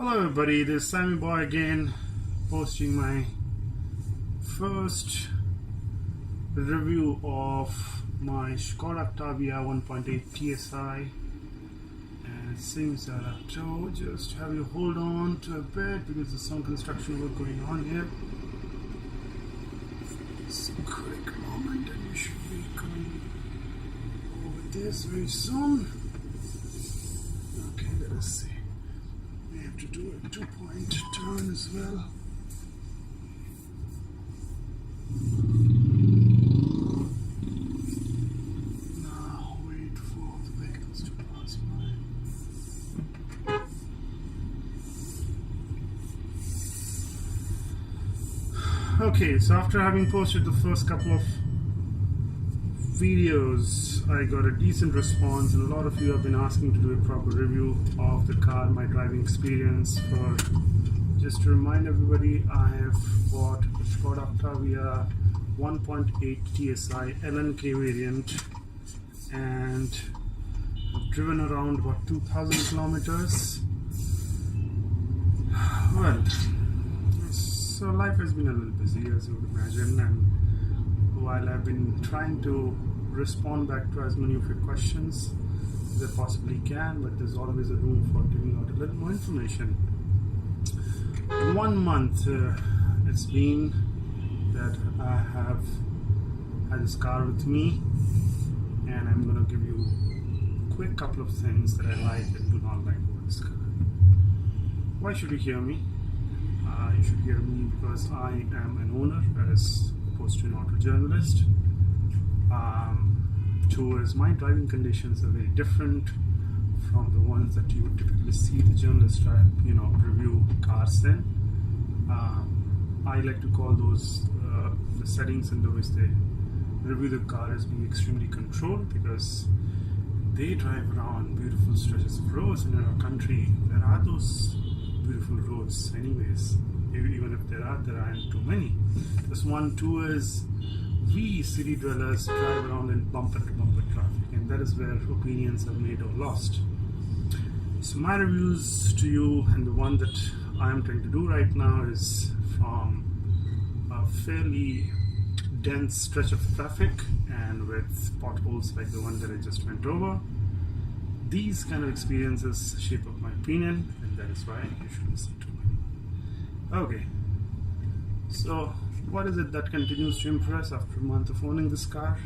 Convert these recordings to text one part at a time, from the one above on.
Hello everybody, this is Sammy Boy again, posting my first review of my Skoda Octavia 1.8 TSI, and it seems that I have to just have you hold on to a bit because there's some construction work going on here. Just a quick moment and you should be coming over this very soon. Okay, let us see. We have to do a 2-point turn as well. Now wait for the vehicles to pass by. Okay, so after having posted the first couple of videos, I got a decent response, and a lot of you have been asking to do a proper review of the car, my driving experience. For just to remind everybody, I have bought the Skoda Octavia 1.8 TSI LNK variant, and I've driven around about 2,000 kilometers. Well, so life has been a little busy, as you would imagine, and while I've been trying to respond back to as many of your questions as I possibly can, but there's always a room for giving out a little more information. 1 month it's been that I have had this car with me, and I'm going to give you a quick couple of things that I like and do not like about this car. Why should you hear me? You should hear me because I am an owner as opposed to an auto journalist. Towards my driving conditions are very different from the ones that you would typically see the journalists review cars in. I like to call those the settings in which they review the car as being extremely controlled, because they drive around beautiful stretches of roads, and in our country there are those beautiful roads anyways. Even if there aren't too many. This one too is we city dwellers drive around in bumper to bumper traffic, and that is where opinions are made or lost. So my reviews to you, and the one that I am trying to do right now, is from a fairly dense stretch of traffic and with potholes like the one that I just went over. These kind of experiences shape up my opinion, and that is why you should listen to me. Okay, so what is it that continues to impress after a month of owning this car?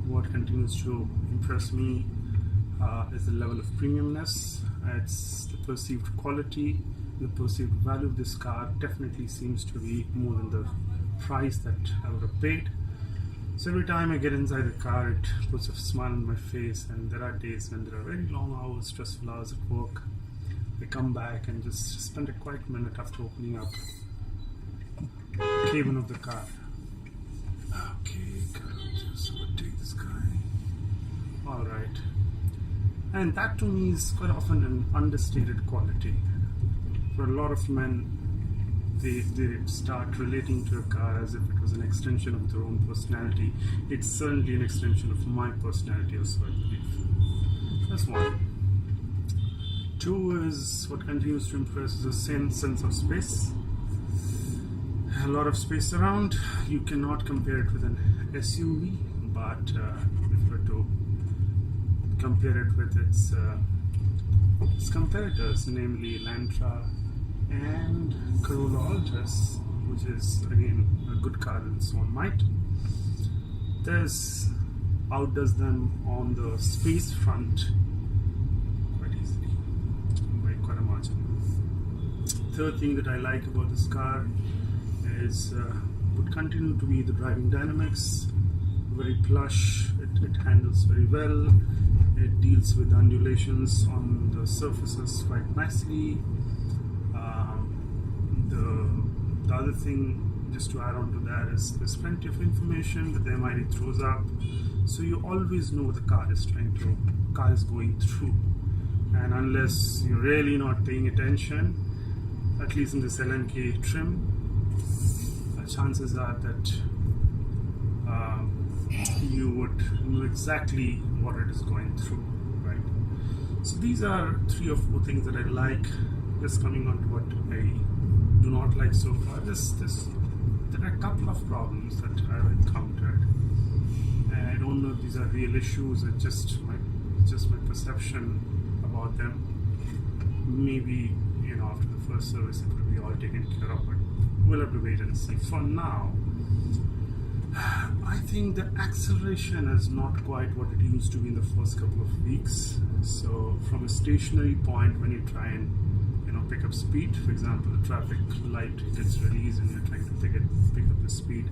What continues to impress me is the level of premiumness. It's the perceived quality, the perceived value of this car definitely seems to be more than the price that I would have paid. So every time I get inside the car, it puts a smile on my face, and there are days when there are very long hours, stressful hours at work. I come back and just spend a quiet minute after opening up the cabin of the car. Okay, just overtake this guy. Alright. And that to me is quite often an understated quality. For a lot of men, they start relating to a car as if it was an extension of their own personality. It's certainly an extension of my personality also, I believe. That's one. Two is, what continues to impress is the same sense of space. A lot of space around. You cannot compare it with an SUV, but if you were to compare it with its competitors, namely Lantra and Corolla Altis, which is again a good car in its own might, this outdoes them on the space front quite easily, by quite a margin. Third thing that I like about this car is would continue to be the driving dynamics. Very plush, it handles very well, it deals with undulations on the surfaces quite nicely. The other thing, just to add on to that, is there's plenty of information that the MID throws up, so you always know what the car is going through. And unless you're really not paying attention, at least in this LNK trim, chances are that you would know exactly what it is going through, right? So these are 3 or 4 things that I like. Just coming on to what I do not like so far. There are a couple of problems that I've encountered, and I don't know if these are real issues or just my perception about them. Maybe after the first service it will be all taken care of, but we'll have to wait and see. For now, I think the acceleration is not quite what it used to be in the first couple of weeks. So from a stationary point, when you try and pick up speed, for example, the traffic light gets released and you're trying to pick up the speed,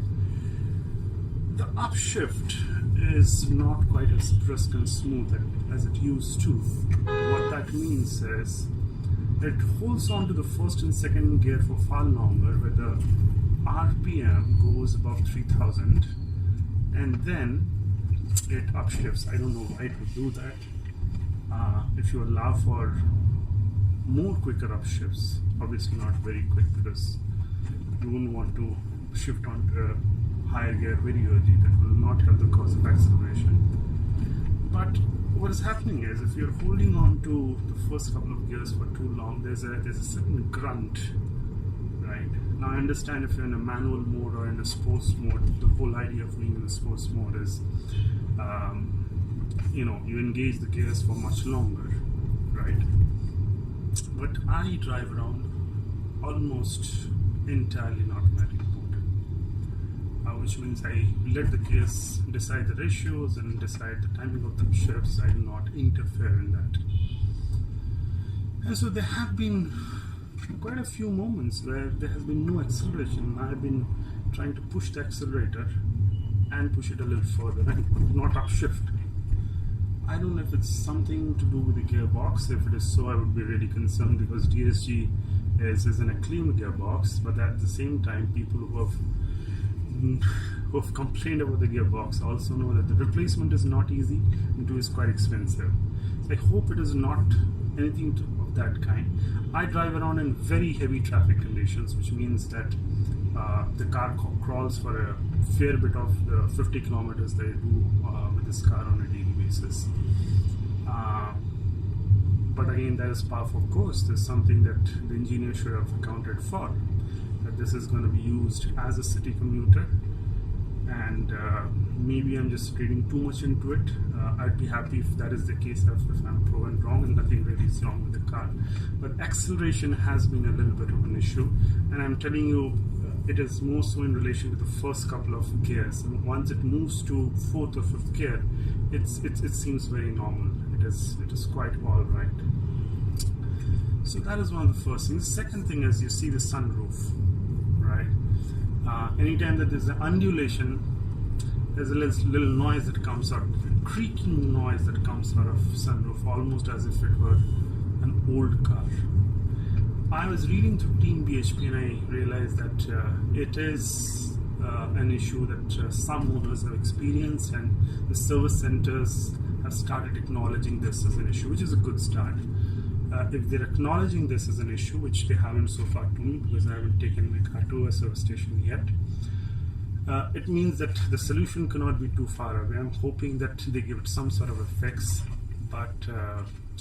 the upshift is not quite as brisk and smooth as it used to. What that means is it holds on to the first and second gear for far longer, where the RPM goes above 3000, and then it upshifts. I don't know why it would do that. If you allow for more quicker upshifts, obviously not very quick, because you wouldn't want to shift onto a higher gear very early. That will not help the cause of acceleration. But what is happening is, if you're holding on to the first couple of gears for too long, there's a certain grunt, right? Now I understand if you're in a manual mode or in a sports mode, the whole idea of being in a sports mode is, you engage the gears for much longer, right? But I drive around almost entirely in automatic mode, which means I let the gears decide the ratios and decide the timing of the shifts. I do not interfere in that. And so there have been quite a few moments where there has been no acceleration. I've been trying to push the accelerator and push it a little further and not upshift. I don't know if it's something to do with the gearbox. If it is so, I would be really concerned, because DSG is an acclaimed gearbox, but at the same time, people who have complained about the gearbox also know that the replacement is not easy and is quite expensive. So I hope it is not anything of that kind. I drive around in very heavy traffic conditions, which means that the car crawls for a fair bit of the 50 kilometers that I do with this car on a daily basis. But again, that is par for course. There's something that the engineer should have accounted for, that this is going to be used as a city commuter, and maybe I'm just reading too much into it. I'd be happy if that is the case, if I'm proven wrong and nothing really is wrong with the car. But acceleration has been a little bit of an issue, and I'm telling you, it is more so in relation to the first couple of gears. And once it moves to 4th or 5th gear, it seems very normal. It is quite all right. So that is one of the first things. The second thing is, you see the sunroof, right? Anytime that there's an undulation, there's a little noise that comes out, a creaking noise that comes out of sunroof, almost as if it were an old car. I was reading through Team BHP and I realized that it is an issue that some owners have experienced, and the service centers have started acknowledging this as an issue, which is a good start. If they're acknowledging this as an issue, which they haven't so far to me, because I haven't taken my car to a service station yet, it means that the solution cannot be too far away. I'm hoping that they give it some sort of a fix, but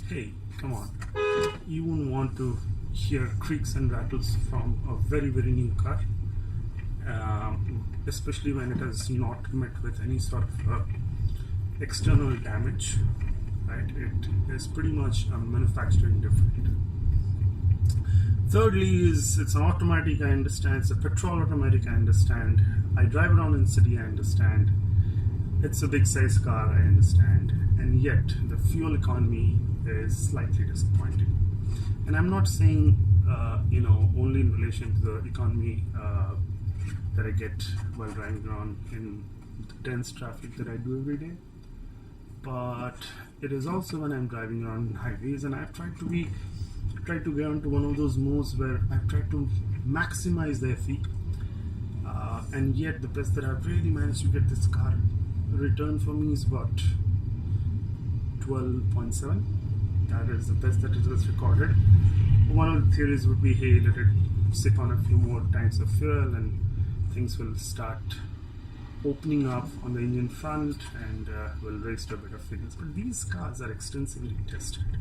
hey, come on. You wouldn't want to hear creaks and rattles from a very, very new car, especially when it has not met with any sort of external damage, right? It is pretty much a manufacturing defect. Thirdly is, it's an automatic, I understand. It's a petrol automatic, I understand. I drive around in city, I understand. It's a big size car, I understand. And yet the fuel economy is slightly disappointing. And I'm not saying only in relation to the economy that I get while driving around in the dense traffic that I do every day, but it is also when I'm driving around highways, and I've tried to get onto one of those modes where I've tried to maximize the FE, and yet the best that I've really managed to get this car returned for me is about 12.7. That is the best that it was recorded. One of the theories would be, hey, let it sip on a few more tanks of fuel and things will start opening up on the engine front and will raise to a better figures. But these cars are extensively tested.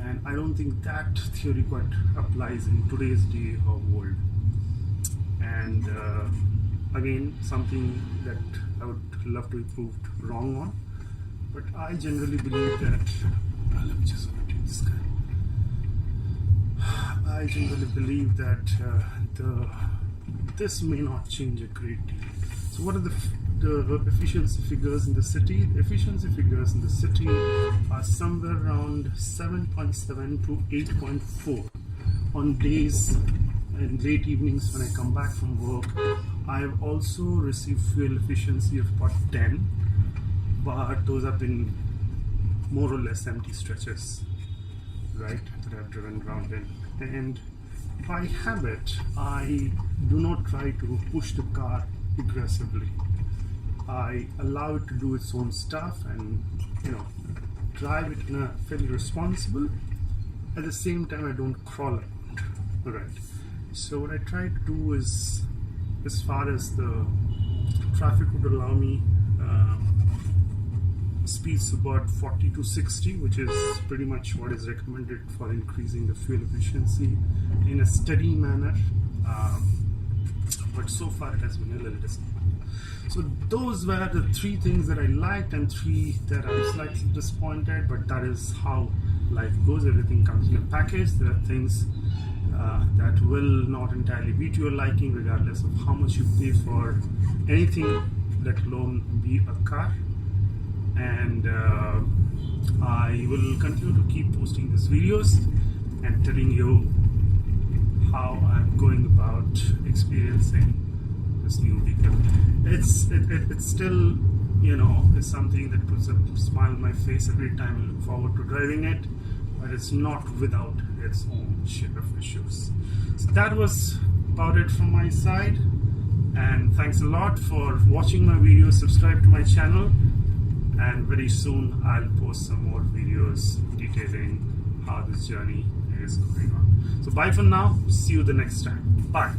and I don't think that theory quite applies in today's day or world. And again, something that I would love to be proved wrong on, but I generally believe that let me just rotate this guy. I generally believe that this may not change a great deal. So what are the efficiency figures in the city? The efficiency figures in the city are somewhere around 7.7 to 8.4 on days and late evenings when I come back from work. I have also received fuel efficiency of about 10, but those have been more or less empty stretches, right, that I've driven around in. And by habit, I do not try to push the car aggressively. I allow it to do its own stuff and, drive it in a fairly responsible. At the same time, I don't crawl around, right? So what I try to do is, as far as the traffic would allow me, speeds about 40 to 60, which is pretty much what is recommended for increasing the fuel efficiency in a steady manner. But so far it has been a little disappointing. So those were the 3 things that I liked and 3 that I was slightly disappointed, but that is how life goes. Everything comes in a package. There are things that will not entirely be to your liking, regardless of how much you pay for anything, let alone be a car. And I will continue to keep posting these videos and telling you how I'm going about experiencing this new vehicle. It's still, is something that puts a smile on my face every time I look forward to driving it, but it's not without its own share of issues. So that was about it from my side, and thanks a lot for watching my videos. Subscribe to my channel, and very soon I'll post some more videos detailing how this journey is going on. So bye for now, see you the next time. Bye.